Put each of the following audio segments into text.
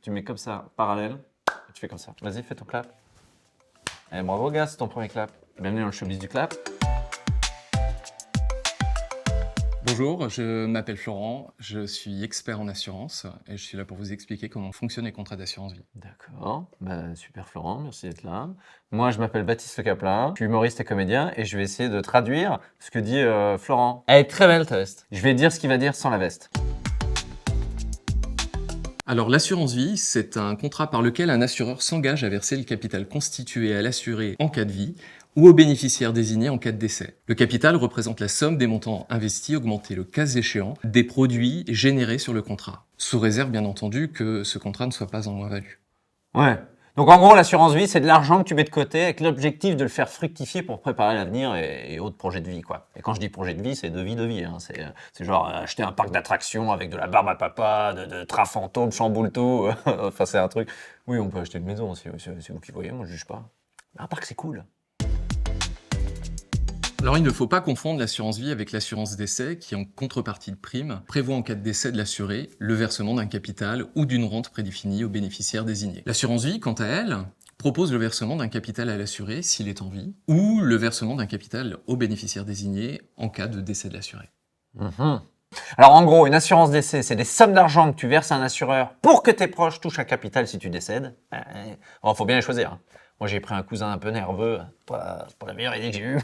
tu mets comme ça, parallèle, et tu fais comme ça. Vas-y, fais ton clap. Eh, bravo, gars, c'est ton premier clap. Bienvenue dans le showbiz du clap. Bonjour, je m'appelle Florent, je suis expert en assurance et je suis là pour vous expliquer comment fonctionnent les contrats d'assurance vie. D'accord, bah, super Florent, merci d'être là. Moi, je m'appelle Baptiste Caplin, je suis humoriste et comédien et je vais essayer de traduire ce que dit Florent. Elle est très belle ta veste. Je vais dire ce qu'il va dire sans la veste. Alors l'assurance vie, c'est un contrat par lequel un assureur s'engage à verser le capital constitué à l'assuré en cas de vie ou aux bénéficiaires désignés en cas de décès. Le capital représente la somme des montants investis augmentés le cas échéant des produits générés sur le contrat, sous réserve bien entendu que ce contrat ne soit pas en moins-value. Ouais. Donc en gros, l'assurance vie, c'est de l'argent que tu mets de côté avec l'objectif de le faire fructifier pour préparer l'avenir et autres projets de vie, quoi. Et quand je dis projet de vie, c'est de vie, hein. C'est genre acheter un parc d'attractions avec de la barbe à papa, de trains fantômes, chamboule tout. Enfin, c'est un truc. Oui, on peut acheter une maison aussi, c'est vous qui voyez, moi je juge pas. Mais un parc, c'est cool. Alors il ne faut pas confondre l'assurance vie avec l'assurance décès qui, en contrepartie de prime, prévoit en cas de décès de l'assuré le versement d'un capital ou d'une rente prédéfinie aux bénéficiaires désignés. L'assurance vie, quant à elle, propose le versement d'un capital à l'assuré s'il est en vie ou le versement d'un capital aux bénéficiaires désignés en cas de décès de l'assuré. Alors en gros, une assurance décès, c'est des sommes d'argent que tu verses à un assureur pour que tes proches touchent un capital si tu décèdes. Bon, faut bien les choisir, hein. Moi, j'ai pris un cousin un peu nerveux. C'est pas la meilleure idée que j'ai eue.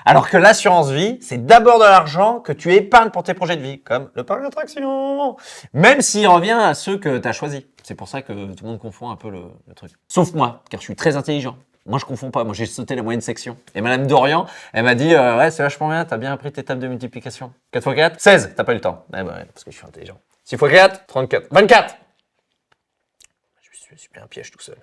Alors que l'assurance vie, c'est d'abord de l'argent que tu épargnes pour tes projets de vie, comme le parc d'attractions. Même s'il revient à ceux que tu as choisis. C'est pour ça que tout le monde confond un peu le truc. Sauf moi, car je suis très intelligent. Moi, je confonds pas. Moi, j'ai sauté la moyenne section. Et Madame Dorian, elle m'a dit ouais, c'est vachement bien, t'as bien appris tes tables de multiplication. 4 x 4, 16. T'as pas eu le temps. Eh ben, ouais, parce que je suis intelligent. 6 x 4, 34. 24. Je suis bien un piège tout seul.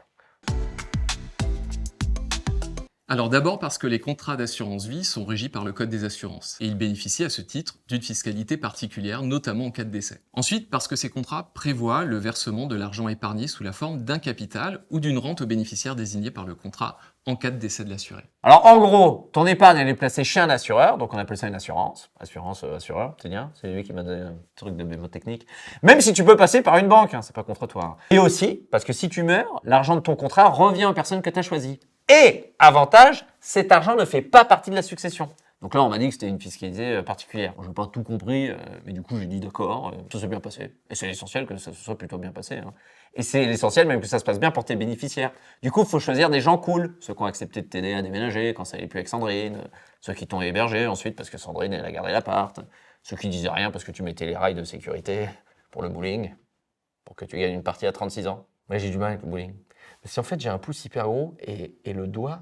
Alors d'abord parce que les contrats d'assurance vie sont régis par le Code des assurances et ils bénéficient à ce titre d'une fiscalité particulière, notamment en cas de décès. Ensuite parce que ces contrats prévoient le versement de l'argent épargné sous la forme d'un capital ou d'une rente aux bénéficiaires désignés par le contrat en cas de décès de l'assuré. Alors en gros, ton épargne elle est placée chez un assureur, donc on appelle ça une assurance. Assureur, c'est bien, c'est lui qui m'a donné un truc de mémotechnique. Même si tu peux passer par une banque, hein, c'est pas contre toi. Hein. Et aussi, parce que si tu meurs, l'argent de ton contrat revient aux personnes que tu as choisies. Et, avantage, cet argent ne fait pas partie de la succession. Donc là, on m'a dit que c'était une fiscalité particulière. Je n'ai pas tout compris, mais du coup, j'ai dit d'accord, ça s'est bien passé. Et c'est l'essentiel que ça se soit plutôt bien passé. Hein. Et c'est l'essentiel même que ça se passe bien pour tes bénéficiaires. Du coup, il faut choisir des gens cool. Ceux qui ont accepté de t'aider à déménager quand ça n'allait plus avec Sandrine. Ceux qui t'ont hébergé ensuite parce que Sandrine, elle a gardé l'appart. Ceux qui disaient rien parce que tu mettais les rails de sécurité pour le bowling. Pour que tu gagnes une partie à 36 ans. Moi, j'ai du mal avec le bowling. Parce qu'en fait, j'ai un pouce hyper gros et le doigt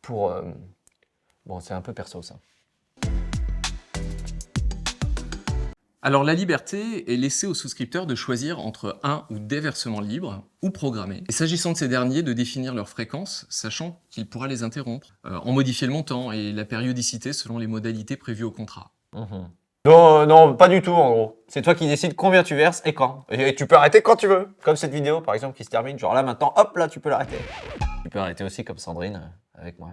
pour... Bon, c'est un peu perso, ça. Alors la liberté est laissée aux souscripteurs de choisir entre un ou des versements libres ou programmés. Et s'agissant de ces derniers, de définir leur fréquence, sachant qu'il pourra les interrompre, en modifier le montant et la périodicité selon les modalités prévues au contrat. Non, non, pas du tout, en gros. C'est toi qui décides combien tu verses et quand. Et tu peux arrêter quand tu veux. Comme cette vidéo, par exemple, qui se termine. Genre là, maintenant, hop, là, tu peux l'arrêter. Tu peux arrêter aussi comme Sandrine, avec moi.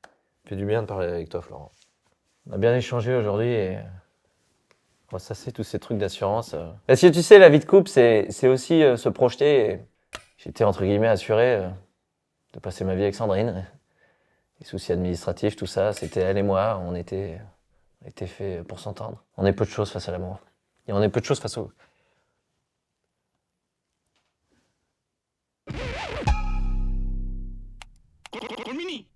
Ça fait du bien de parler avec toi, Florent. On a bien échangé aujourd'hui et... Bon, ça, c'est tous ces trucs d'assurance. Parce que tu sais, la vie de couple, c'est aussi se projeter. Et... J'étais, entre guillemets, assuré de passer ma vie avec Sandrine. Les soucis administratifs, tout ça, c'était elle et moi. On était fait pour s'entendre. On est peu de choses face à l'amour. Et on est peu de choses face au... Mini